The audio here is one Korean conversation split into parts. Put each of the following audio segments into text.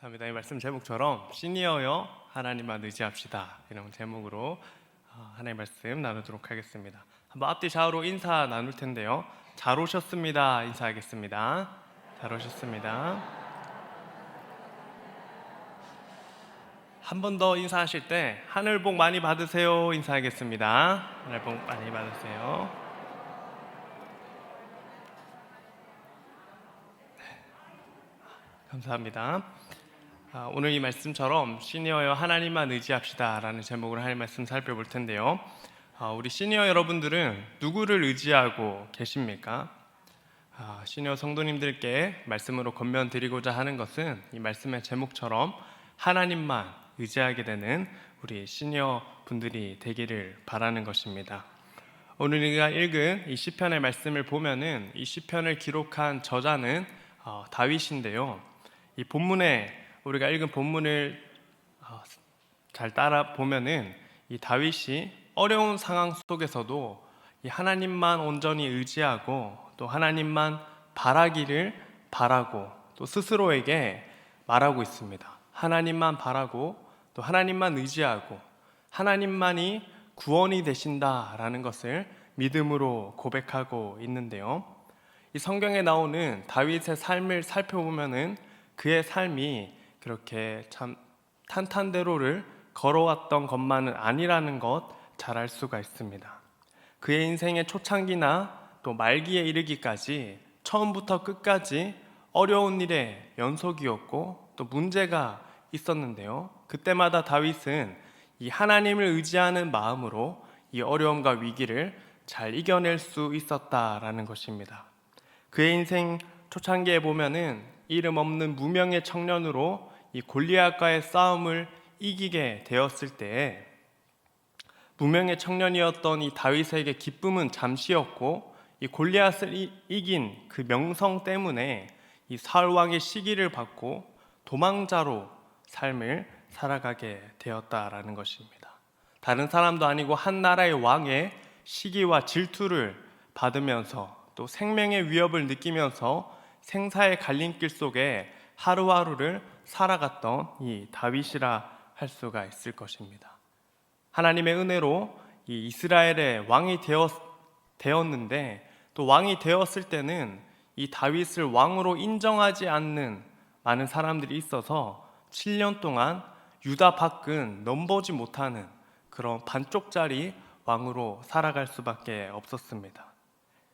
감사합니다. 이 말씀 제목처럼 시니어여 하나님만 의지합시다, 이런 제목으로 하나님의 말씀 나누도록 하겠습니다. 한번 앞뒤 좌우로 인사 나눌 텐데요. 잘 오셨습니다 인사하겠습니다. 잘 오셨습니다. 한 번 더 인사하실 때 하늘 복 많이 받으세요 인사하겠습니다. 하늘 복 많이 받으세요. 감사합니다. 오늘 이 말씀처럼 시니어여 하나님만 의지합시다 라는 제목으로 하나님 말씀 살펴볼 텐데요. 우리 시니어 여러분들은 누구를 의지하고 계십니까? 시니어 성도님들께 말씀으로 권면드리고자 하는 것은 이 말씀의 제목처럼 하나님만 의지하게 되는 우리 시니어 분들이 되기를 바라는 것입니다. 오늘 우리가 읽은 이 시편의 말씀을 보면은 이 시편을 기록한 저자는 다윗인데요. 이 본문에 우리가 읽은 본문을 잘 따라 보면은 이 다윗이 어려운 상황 속에서도 이 하나님만 온전히 의지하고 또 하나님만 바라기를 바라고 또 스스로에게 말하고 있습니다. 하나님만 바라고 또 하나님만 의지하고 하나님만이 구원이 되신다라는 것을 믿음으로 고백하고 있는데요. 이 성경에 나오는 다윗의 삶을 살펴보면은 그의 삶이 그렇게 참 탄탄대로를 걸어왔던 것만은 아니라는 것 잘 알 수가 있습니다. 그의 인생의 초창기나 또 말기에 이르기까지 처음부터 끝까지 어려운 일의 연속이었고 또 문제가 있었는데요. 그때마다 다윗은 이 하나님을 의지하는 마음으로 이 어려움과 위기를 잘 이겨낼 수 있었다라는 것입니다. 그의 인생 초창기에 보면은 이름 없는 무명의 청년으로 이 골리앗과의 싸움을 이기게 되었을 때에 무명의 청년이었던 이 다윗에게 기쁨은 잠시였고 이 골리앗을 이긴 그 명성 때문에 이 사울 왕의 시기를 받고 도망자로 삶을 살아가게 되었다라는 것입니다. 다른 사람도 아니고 한 나라의 왕의 시기와 질투를 받으면서 또 생명의 위협을 느끼면서 생사의 갈림길 속에 하루하루를 살아갔던 이 다윗이라 할 수가 있을 것입니다. 하나님의 은혜로 이 이스라엘의 왕이 되었는데 또 왕이 되었을 때는 이 다윗을 왕으로 인정하지 않는 많은 사람들이 있어서 7년 동안 유다 밖은 넘보지 못하는 그런 반쪽짜리 왕으로 살아갈 수밖에 없었습니다.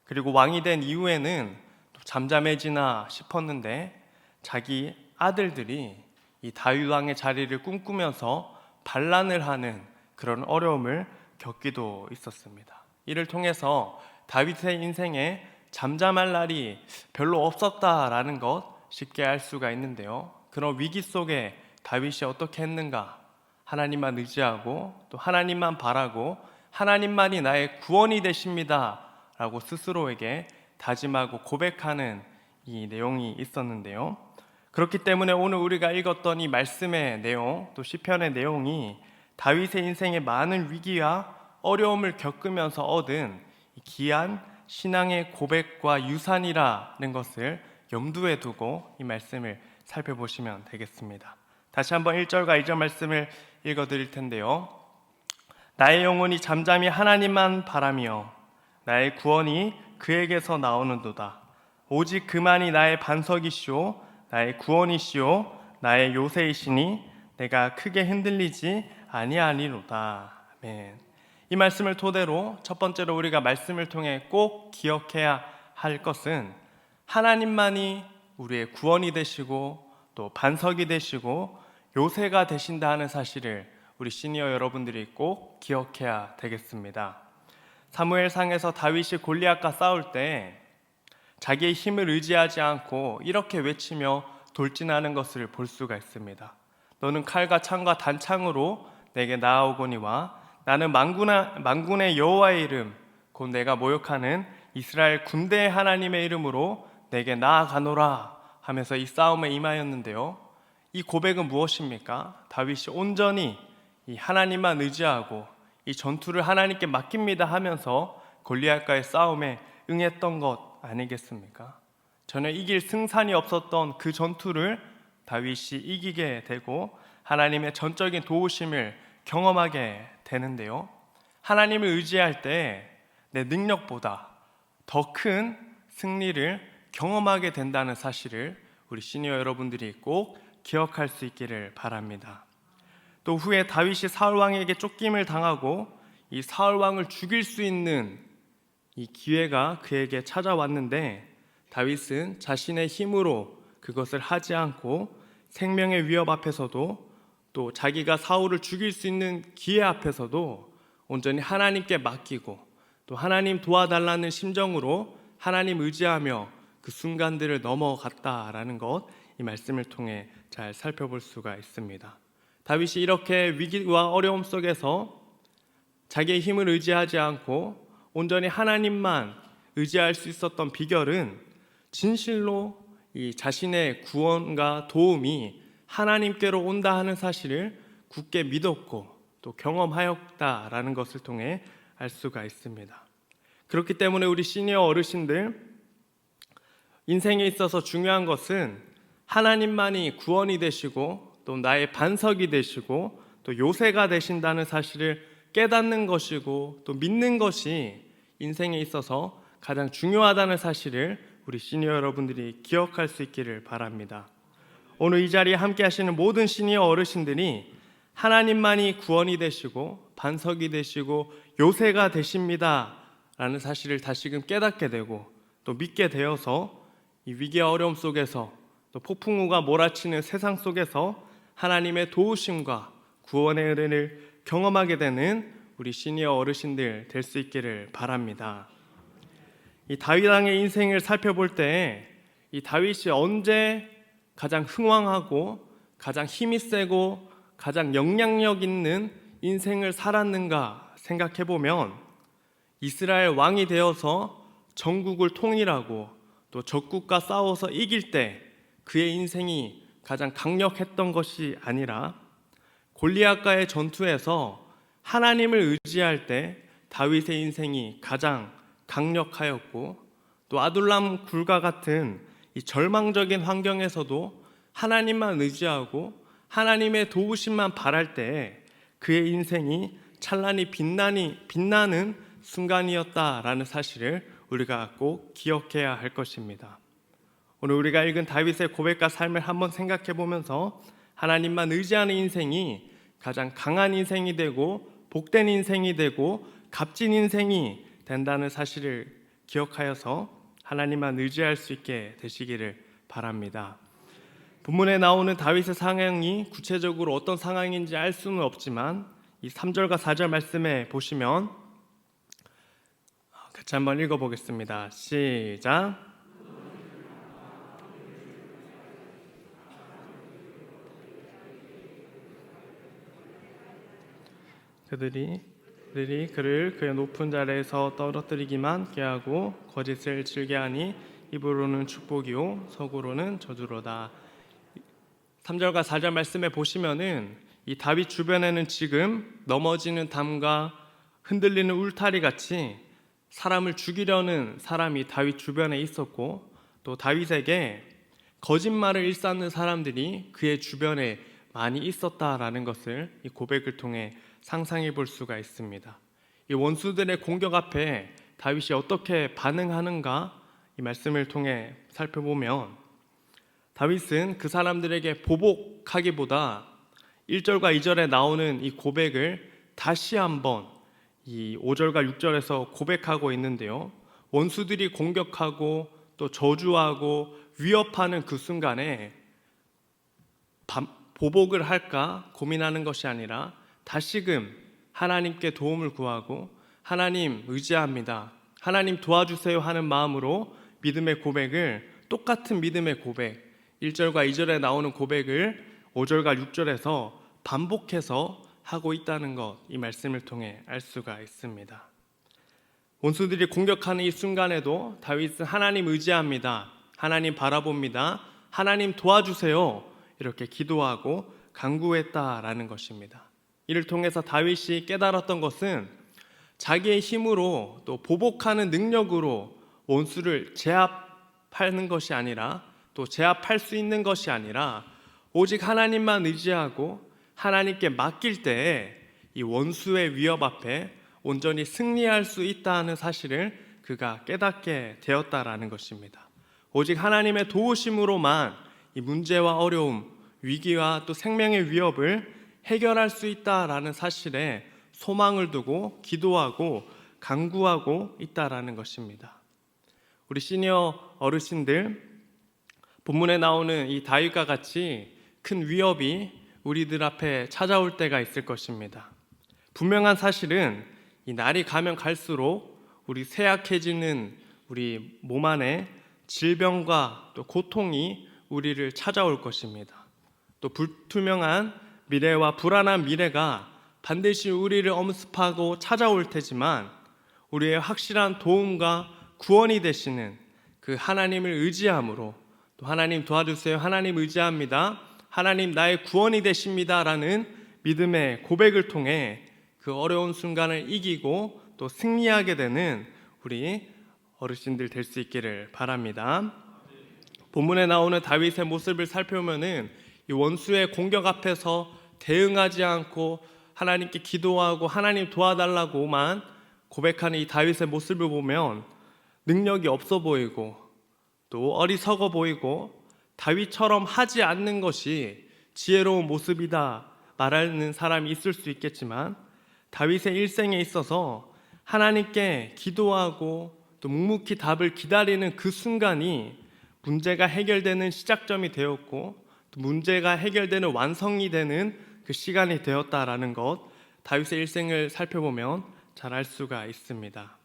그리고 왕이 된 이후에는 잠잠해지나 싶었는데 자기 아들들이 이 다윗 왕의 자리를 꿈꾸면서 반란을 하는 그런 어려움을 겪기도 있었습니다. 이를 통해서 다윗의 인생에 잠잠할 날이 별로 없었다라는 것 쉽게 알 수가 있는데요. 그런 위기 속에 다윗이 어떻게 했는가? 하나님만 의지하고 또 하나님만 바라고 하나님만이 나의 구원이 되십니다 라고 스스로에게 다짐하고 고백하는 이 내용이 있었는데요. 그렇기 때문에 오늘 우리가 읽었던 이 말씀의 내용 또 시편의 내용이 다윗의 인생의 많은 위기와 어려움을 겪으면서 얻은 귀한 신앙의 고백과 유산이라는 것을 염두에 두고 이 말씀을 살펴보시면 되겠습니다. 다시 한번 1절과 2절 말씀을 읽어드릴 텐데요. 나의 영혼이 잠잠히 하나님만 바라며 나의 구원이 그에게서 나오는도다. 오직 그만이 나의 반석이시오 나의 구원이시오 나의 요새이시니 내가 크게 흔들리지 아니하니로다. 아멘. 이 말씀을 토대로 첫 번째로 우리가 말씀을 통해 꼭 기억해야 할 것은 하나님만이 우리의 구원이 되시고 또 반석이 되시고 요새가 되신다 하는 사실을 우리 시니어 여러분들이 꼭 기억해야 되겠습니다. 사무엘상에서 다윗이 골리앗과 싸울 때 자기의 힘을 의지하지 않고 이렇게 외치며 돌진하는 것을 볼 수가 있습니다. 너는 칼과 창과 단창으로 내게 나아오거니와 나는 만군의 여호와의 이름 곧 내가 모욕하는 이스라엘 군대의 하나님의 이름으로 내게 나아가노라 하면서 이 싸움에 임하였는데요. 이 고백은 무엇입니까? 다윗이 온전히 이 하나님만 의지하고 이 전투를 하나님께 맡깁니다 하면서 골리앗과의 싸움에 응했던 것 아니겠습니까? 전혀 이길 승산이 없었던 그 전투를 다윗이 이기게 되고 하나님의 전적인 도우심을 경험하게 되는데요. 하나님을 의지할 때 내 능력보다 더 큰 승리를 경험하게 된다는 사실을 우리 시니어 여러분들이 꼭 기억할 수 있기를 바랍니다. 또 후에 다윗이 사울 왕에게 쫓김을 당하고 이 사울 왕을 죽일 수 있는 이 기회가 그에게 찾아왔는데 다윗은 자신의 힘으로 그것을 하지 않고 생명의 위협 앞에서도 또 자기가 사울을 죽일 수 있는 기회 앞에서도 온전히 하나님께 맡기고 또 하나님 도와달라는 심정으로 하나님 의지하며 그 순간들을 넘어갔다라는 것, 이 말씀을 통해 잘 살펴볼 수가 있습니다. 다윗이 이렇게 위기와 어려움 속에서 자기의 힘을 의지하지 않고 온전히 하나님만 의지할 수 있었던 비결은 진실로 이 자신의 구원과 도움이 하나님께로 온다 하는 사실을 굳게 믿었고 또 경험하였다라는 것을 통해 알 수가 있습니다. 그렇기 때문에 우리 시니어 어르신들, 인생에 있어서 중요한 것은 하나님만이 구원이 되시고 또 나의 반석이 되시고 또 요새가 되신다는 사실을 깨닫는 것이고 또 믿는 것이 인생에 있어서 가장 중요하다는 사실을 우리 시니어 여러분들이 기억할 수 있기를 바랍니다. 오늘 이 자리에 함께 하시는 모든 시니어 어르신들이 하나님만이 구원이 되시고 반석이 되시고 요새가 되십니다 라는 사실을 다시금 깨닫게 되고 또 믿게 되어서 이 위기와 어려움 속에서 또 폭풍우가 몰아치는 세상 속에서 하나님의 도우심과 구원의 은혜를 경험하게 되는 우리 시니어 어르신들 될 수 있기를 바랍니다. 이 다윗 왕의 인생을 살펴볼 때 이 다윗이 언제 가장 흥왕하고 가장 힘이 세고 가장 영향력 있는 인생을 살았는가 생각해 보면 이스라엘 왕이 되어서 전국을 통일하고 또 적국과 싸워서 이길 때 그의 인생이 가장 강력했던 것이 아니라 골리앗과의 전투에서 하나님을 의지할 때 다윗의 인생이 가장 강력하였고 또 아둘람 굴과 같은 이 절망적인 환경에서도 하나님만 의지하고 하나님의 도우심만 바랄 때 그의 인생이 찬란히 빛나는 순간이었다라는 사실을 우리가 꼭 기억해야 할 것입니다. 오늘 우리가 읽은 다윗의 고백과 삶을 한번 생각해 보면서 하나님만 의지하는 인생이 가장 강한 인생이 되고 복된 인생이 되고 값진 인생이 된다는 사실을 기억하여서 하나님만 의지할 수 있게 되시기를 바랍니다. 본문에 나오는 다윗의 상황이 구체적으로 어떤 상황인지 알 수는 없지만 이 3절과 4절 말씀에 보시면 같이 한번 읽어보겠습니다. 시작. 그들이 그를 그의 높은 자리에서 떨어뜨리기만 꾀하고 거짓을 즐겨하니 입으로는 축복이요 속으로는 저주로다. 3절과 4절 말씀에 보시면은 이 다윗 주변에는 지금 넘어지는 담과 흔들리는 울타리 같이 사람을 죽이려는 사람이 다윗 주변에 있었고 또 다윗에게 거짓말을 일삼는 사람들이 그의 주변에 많이 있었다라는 것을 이 고백을 통해 상상해 볼 수가 있습니다. 이 원수들의 공격 앞에 다윗이 어떻게 반응하는가 이 말씀을 통해 살펴보면 다윗은 그 사람들에게 보복하기보다 1절과 2절에 나오는 이 고백을 다시 한번 이 5절과 6절에서 고백하고 있는데요. 원수들이 공격하고 또 저주하고 위협하는 그 순간에 보복을 할까 고민하는 것이 아니라 다시금 하나님께 도움을 구하고 하나님 의지합니다, 하나님 도와주세요 하는 마음으로 믿음의 고백을, 똑같은 믿음의 고백 1절과 2절에 나오는 고백을 5절과 6절에서 반복해서 하고 있다는 것, 이 말씀을 통해 알 수가 있습니다. 원수들이 공격하는 이 순간에도 다윗은 하나님 의지합니다, 하나님 바라봅니다, 하나님 도와주세요 이렇게 기도하고 간구했다라는 것입니다. 이를 통해서 다윗이 깨달았던 것은 자기의 힘으로 또 보복하는 능력으로 원수를 제압하는 것이 아니라 또 제압할 수 있는 것이 아니라 오직 하나님만 의지하고 하나님께 맡길 때에 이 원수의 위협 앞에 온전히 승리할 수 있다는 사실을 그가 깨닫게 되었다라는 것입니다. 오직 하나님의 도우심으로만 이 문제와 어려움, 위기와 또 생명의 위협을 해결할 수 있다라는 사실에 소망을 두고 기도하고 간구하고 있다라는 것입니다. 우리 시니어 어르신들, 본문에 나오는 이 다윗과 같이 큰 위협이 우리들 앞에 찾아올 때가 있을 것입니다. 분명한 사실은 이 날이 가면 갈수록 우리 쇠약해지는 우리 몸 안에 질병과 또 고통이 우리를 찾아올 것입니다. 또 불투명한 미래와 불안한 미래가 반드시 우리를 엄습하고 찾아올 테지만 우리의 확실한 도움과 구원이 되시는 그 하나님을 의지함으로, 또 하나님 도와주세요, 하나님 의지합니다, 하나님 나의 구원이 되십니다 라는 믿음의 고백을 통해 그 어려운 순간을 이기고 또 승리하게 되는 우리 어르신들 될 수 있기를 바랍니다. 본문에 나오는 다윗의 모습을 살펴보면은 이 원수의 공격 앞에서 대응하지 않고 하나님께 기도하고 하나님 도와달라고만 고백하는 이 다윗의 모습을 보면 능력이 없어 보이고 또 어리석어 보이고 다윗처럼 하지 않는 것이 지혜로운 모습이다 말하는 사람이 있을 수 있겠지만, 다윗의 일생에 있어서 하나님께 기도하고 또 묵묵히 답을 기다리는 그 순간이 문제가 해결되는 시작점이 되었고 또 문제가 해결되는 완성이 되는 그 시간이 되었다라는 것, 다윗의 일생을 살펴보면 잘 알 수가 있습니다.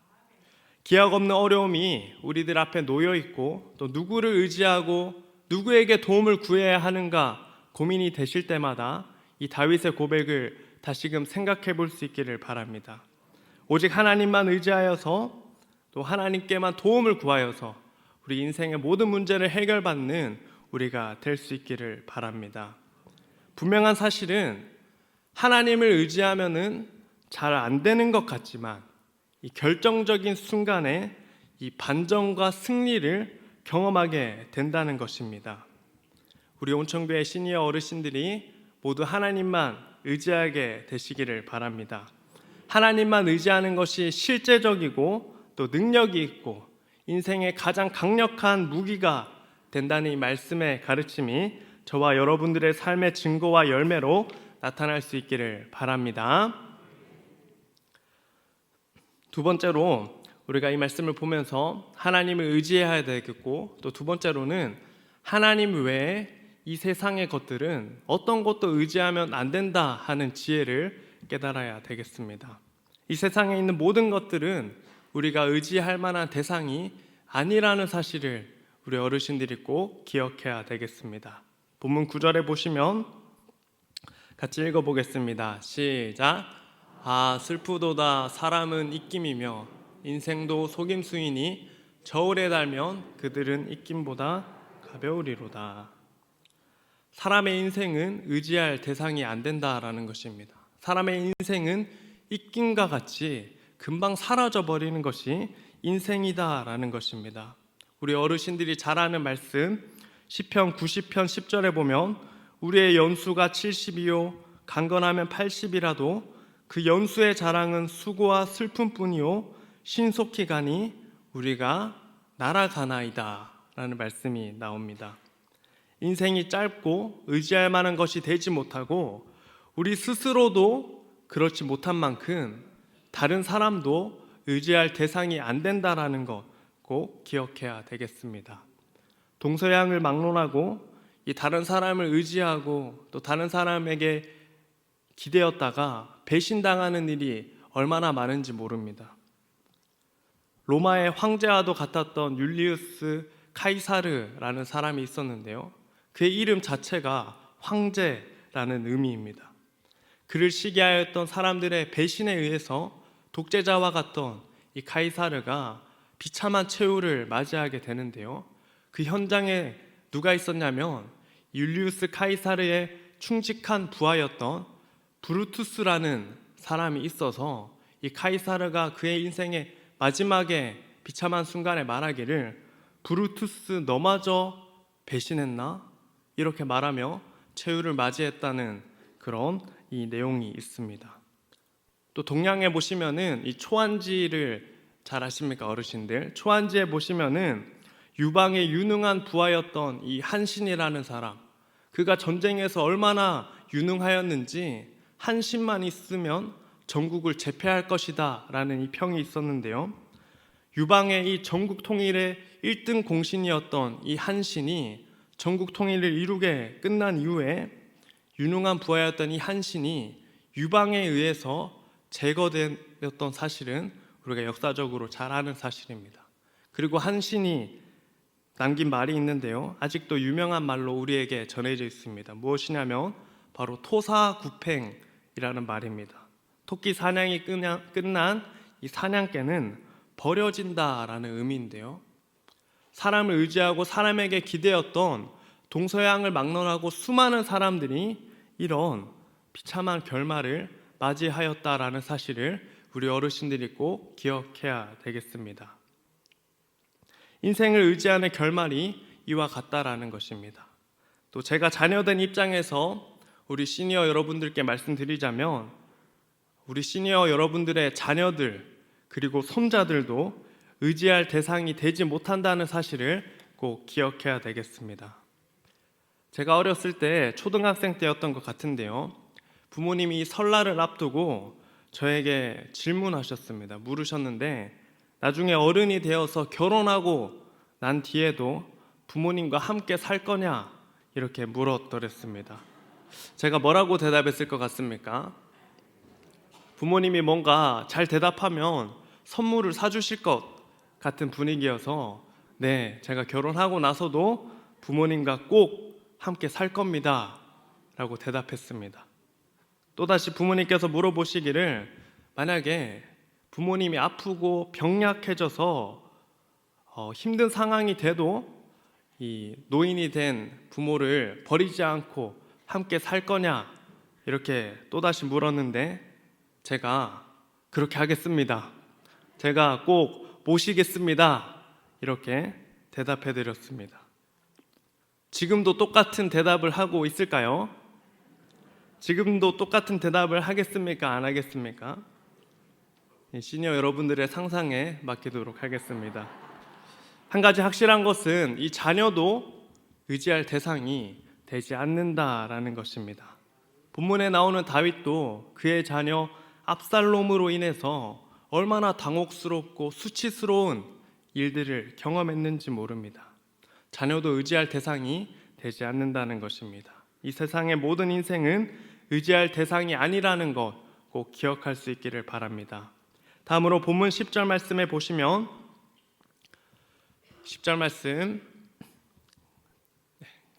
기약 없는 어려움이 우리들 앞에 놓여 있고 또 누구를 의지하고 누구에게 도움을 구해야 하는가 고민이 되실 때마다 이 다윗의 고백을 다시금 생각해 볼 수 있기를 바랍니다. 오직 하나님만 의지하여서 또 하나님께만 도움을 구하여서 우리 인생의 모든 문제를 해결받는 우리가 될 수 있기를 바랍니다. 분명한 사실은 하나님을 의지하면은 잘 안 되는 것 같지만 이 결정적인 순간에 이 반전과 승리를 경험하게 된다는 것입니다. 우리 온천교회 시니어 어르신들이 모두 하나님만 의지하게 되시기를 바랍니다. 하나님만 의지하는 것이 실제적이고 또 능력이 있고 인생의 가장 강력한 무기가 된다는 이 말씀의 가르침이 저와 여러분들의 삶의 증거와 열매로 나타날 수 있기를 바랍니다. 두 번째로 우리가 이 말씀을 보면서 하나님을 의지해야 되겠고, 또 두 번째로는 하나님 외에 이 세상의 것들은 어떤 것도 의지하면 안 된다 하는 지혜를 깨달아야 되겠습니다. 이 세상에 있는 모든 것들은 우리가 의지할 만한 대상이 아니라는 사실을 우리 어르신들이 꼭 기억해야 되겠습니다. 본문 9절에 보시면 같이 읽어보겠습니다. 시작. 아 슬프도다 사람은 입김이며 인생도 속임수이니 저울에 달면 그들은 입김보다 가벼우리로다. 사람의 인생은 의지할 대상이 안 된다라는 것입니다. 사람의 인생은 입김과 같이 금방 사라져버리는 것이 인생이다라는 것입니다. 우리 어르신들이 잘 아는 말씀 시편 90편 10절에 보면 우리의 연수가 70이요 강건하면 80이라도 그 연수의 자랑은 수고와 슬픔뿐이요 신속히 가니 우리가 날아가나이다 라는 말씀이 나옵니다. 인생이 짧고 의지할 만한 것이 되지 못하고 우리 스스로도 그렇지 못한 만큼 다른 사람도 의지할 대상이 안 된다라는 것 꼭 기억해야 되겠습니다. 동서양을 막론하고 이 다른 사람을 의지하고 또 다른 사람에게 기대었다가 배신당하는 일이 얼마나 많은지 모릅니다. 로마의 황제와도 같았던 율리우스 카이사르라는 사람이 있었는데요, 그의 이름 자체가 황제라는 의미입니다. 그를 시기하였던 사람들의 배신에 의해서 독재자와 같던 이 카이사르가 비참한 최후를 맞이하게 되는데요, 그 현장에 누가 있었냐면 율리우스 카이사르의 충직한 부하였던 브루투스라는 사람이 있어서 이 카이사르가 그의 인생의 마지막에 비참한 순간에 말하기를 브루투스 너마저 배신했나? 이렇게 말하며 최후를 맞이했다는 그런 이 내용이 있습니다. 또 동양에 보시면은 이 초안지를 잘 아십니까, 어르신들? 초안지에 보시면은 유방의 유능한 부하였던 이 한신이라는 사람, 그가 전쟁에서 얼마나 유능하였는지 한신만 있으면 전국을 제패할 것이다 라는 이 평이 있었는데요, 유방의 이 전국 통일의 1등 공신이었던 이 한신이 전국 통일을 이루게 끝난 이후에 유능한 부하였던 이 한신이 유방에 의해서 제거되었던 사실은 우리가 역사적으로 잘 아는 사실입니다. 그리고 한신이 남긴 말이 있는데요, 아직도 유명한 말로 우리에게 전해져 있습니다. 무엇이냐면 바로 토사구팽이라는 말입니다. 토끼 사냥이 끝난 이 사냥개는 버려진다라는 의미인데요, 사람을 의지하고 사람에게 기대었던 동서양을 막론하고 수많은 사람들이 이런 비참한 결말을 맞이하였다라는 사실을 우리 어르신들이 꼭 기억해야 되겠습니다. 인생을 의지하는 결말이 이와 같다라는 것입니다. 또 제가 자녀된 입장에서 우리 시니어 여러분들께 말씀드리자면, 우리 시니어 여러분들의 자녀들 그리고 손자들도 의지할 대상이 되지 못한다는 사실을 꼭 기억해야 되겠습니다. 제가 어렸을 때 초등학생 때였던 것 같은데요, 부모님이 설날을 앞두고 저에게 질문하셨습니다. 물으셨는데, 나중에 어른이 되어서 결혼하고 난 뒤에도 부모님과 함께 살 거냐 이렇게 물었더랬습니다. 제가 뭐라고 대답했을 것 같습니까? 부모님이 뭔가 잘 대답하면 선물을 사주실 것 같은 분위기여서, 네, 제가 결혼하고 나서도 부모님과 꼭 함께 살 겁니다 라고 대답했습니다. 또다시 부모님께서 물어보시기를, 만약에 부모님이 아프고 병약해져서 힘든 상황이 돼도 이 노인이 된 부모를 버리지 않고 함께 살 거냐 이렇게 또다시 물었는데, 제가 그렇게 하겠습니다, 제가 꼭 모시겠습니다 이렇게 대답해 드렸습니다. 지금도 똑같은 대답을 하고 있을까요? 지금도 똑같은 대답을 하겠습니까? 안 하겠습니까? 시니어 여러분들의 상상에 맡기도록 하겠습니다. 한 가지 확실한 것은 이 자녀도 의지할 대상이 되지 않는다라는 것입니다. 본문에 나오는 다윗도 그의 자녀 압살롬으로 인해서 얼마나 당혹스럽고 수치스러운 일들을 경험했는지 모릅니다. 자녀도 의지할 대상이 되지 않는다는 것입니다. 이 세상의 모든 인생은 의지할 대상이 아니라는 것 꼭 기억할 수 있기를 바랍니다. 다음으로 본문 10절 말씀에 보시면, 10절 말씀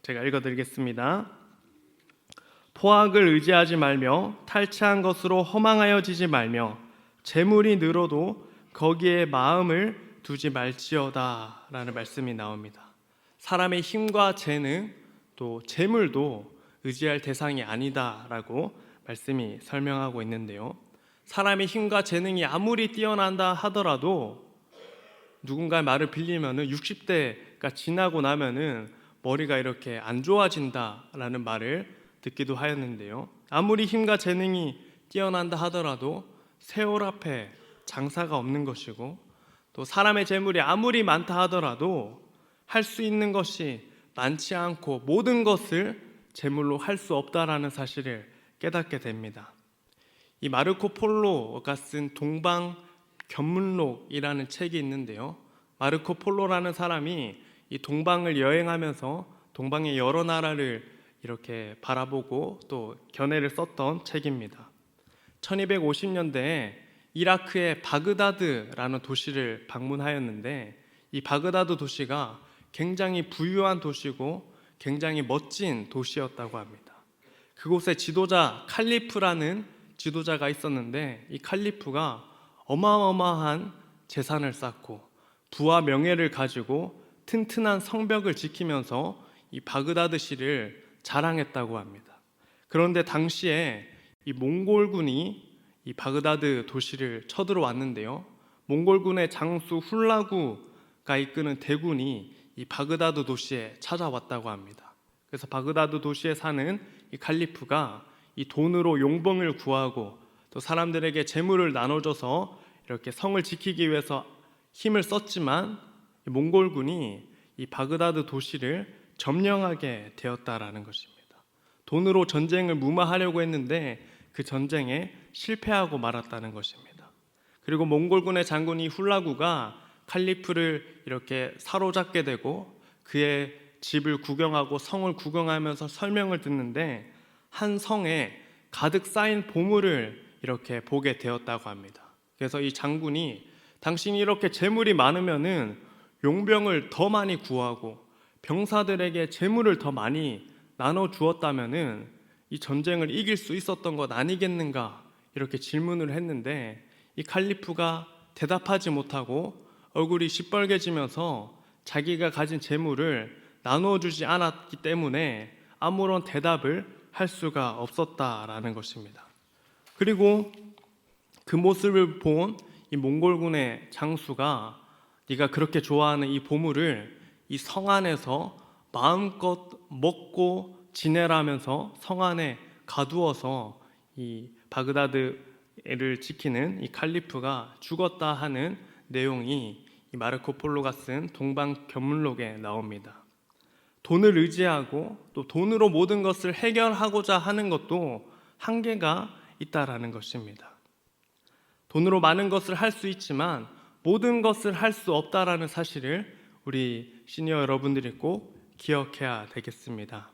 제가 읽어드리겠습니다. 포악을 의지하지 말며 탈취한 것으로 허망하여지지 말며 재물이 늘어도 거기에 마음을 두지 말지어다 라는 말씀이 나옵니다. 사람의 힘과 재능 또 재물도 의지할 대상이 아니다라고 말씀이 설명하고 있는데요, 사람의 힘과 재능이 아무리 뛰어난다 하더라도 누군가의 말을 빌리면 60대가 지나고 나면은 머리가 이렇게 안 좋아진다라는 말을 듣기도 하였는데요, 아무리 힘과 재능이 뛰어난다 하더라도 세월 앞에 장사가 없는 것이고, 또 사람의 재물이 아무리 많다 하더라도 할 수 있는 것이 많지 않고 모든 것을 재물로 할 수 없다라는 사실을 깨닫게 됩니다. 이 마르코 폴로가 쓴 동방 견문록이라는 책이 있는데요, 마르코 폴로라는 사람이 이 동방을 여행하면서 동방의 여러 나라를 이렇게 바라보고 또 견해를 썼던 책입니다. 1250년대에 이라크의 바그다드라는 도시를 방문하였는데, 이 바그다드 도시가 굉장히 부유한 도시고 굉장히 멋진 도시였다고 합니다. 그곳에 지도자 칼리프라는 지도자가 있었는데, 이 칼리프가 어마어마한 재산을 쌓고 부와 명예를 가지고 튼튼한 성벽을 지키면서 이 바그다드시를 자랑했다고 합니다. 그런데 당시에 이 몽골군이 이 바그다드 도시를 쳐들어왔는데요, 몽골군의 장수 훌라구가 이끄는 대군이 이 바그다드 도시에 찾아왔다고 합니다. 그래서 바그다드 도시에 사는 이 칼리프가 이 돈으로 용병을 구하고 또 사람들에게 재물을 나눠줘서 이렇게 성을 지키기 위해서 힘을 썼지만 이 몽골군이 이 바그다드 도시를 점령하게 되었다라는 것입니다. 돈으로 전쟁을 무마하려고 했는데 그 전쟁에 실패하고 말았다는 것입니다. 그리고 몽골군의 장군이 훌라구가 칼리프를 이렇게 사로잡게 되고 그의 집을 구경하고 성을 구경하면서 설명을 듣는데 한 성에 가득 쌓인 보물을 이렇게 보게 되었다고 합니다. 그래서 이 장군이 당신이 이렇게 재물이 많으면은 용병을 더 많이 구하고 병사들에게 재물을 더 많이 나눠 주었다면은 이 전쟁을 이길 수 있었던 것 아니겠는가 이렇게 질문을 했는데 이 칼리프가 대답하지 못하고 얼굴이 시뻘개지면서 자기가 가진 재물을 나누어 주지 않았기 때문에 아무런 대답을 할 수가 없었다라는 것입니다. 그리고 그 모습을 본 이 몽골군의 장수가 네가 그렇게 좋아하는 이 보물을 이 성 안에서 마음껏 먹고 지내라면서 성 안에 가두어서 이 바그다드를 지키는 이 칼리프가 죽었다 하는 내용이 이 마르코 폴로가 쓴 동방견문록에 나옵니다. 돈을 의지하고 또 돈으로 모든 것을 해결하고자 하는 것도 한계가 있다라는 것입니다. 돈으로 많은 것을 할 수 있지만 모든 것을 할 수 없다라는 사실을 우리 시니어 여러분들이 꼭 기억해야 되겠습니다.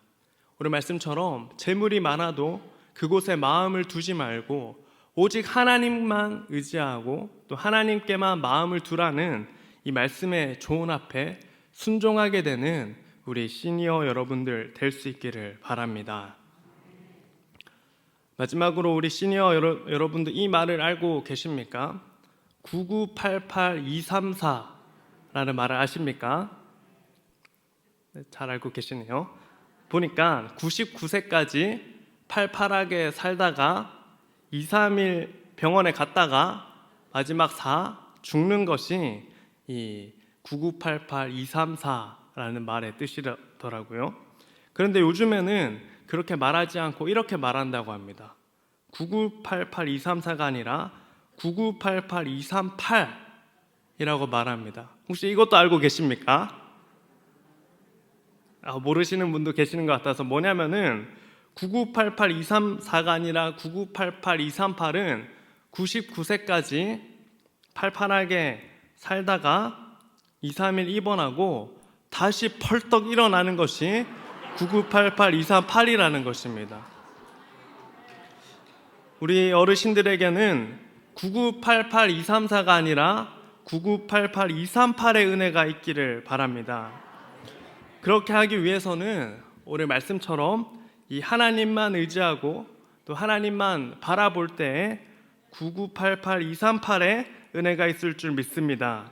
오늘 말씀처럼 재물이 많아도 그곳에 마음을 두지 말고 오직 하나님만 의지하고 또 하나님께만 마음을 두라는 이 말씀의 조언 앞에 순종하게 되는 우리 시니어 여러분들 될 수 있기를 바랍니다. 마지막으로 우리 시니어 여러분들 이 말을 알고 계십니까? 9988234라는 말을 아십니까? 네, 잘 알고 계시네요. 보니까 99세까지 팔팔하게 살다가 2, 3일 병원에 갔다가 마지막 4 죽는 것이 이 9988234라는 말의 뜻이더라고요. 그런데 요즘에는 그렇게 말하지 않고 이렇게 말한다고 합니다. 9988234가 아니라 9988238이라고 말합니다. 혹시 이것도 알고 계십니까? 모르시는 분도 계시는 것 같아서 뭐냐면은 9988234가 아니라 9988238은 99세까지 팔팔하게 살다가 2, 3일 입원하고 다시 펄떡 일어나는 것이 9988238이라는 것입니다. 우리 어르신들에게는 9988234가 아니라 9988238의 은혜가 있기를 바랍니다. 그렇게 하기 위해서는 오늘 말씀처럼 이 하나님만 의지하고 또 하나님만 바라볼 때에 9988238의 은혜가 있을 줄 믿습니다.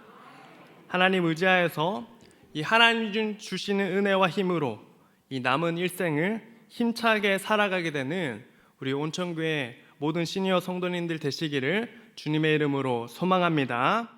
하나님 의지하여서 이 하나님 주시는 은혜와 힘으로 이 남은 일생을 힘차게 살아가게 되는 우리 온천교회 모든 시니어 성도님들 되시기를 주님의 이름으로 소망합니다.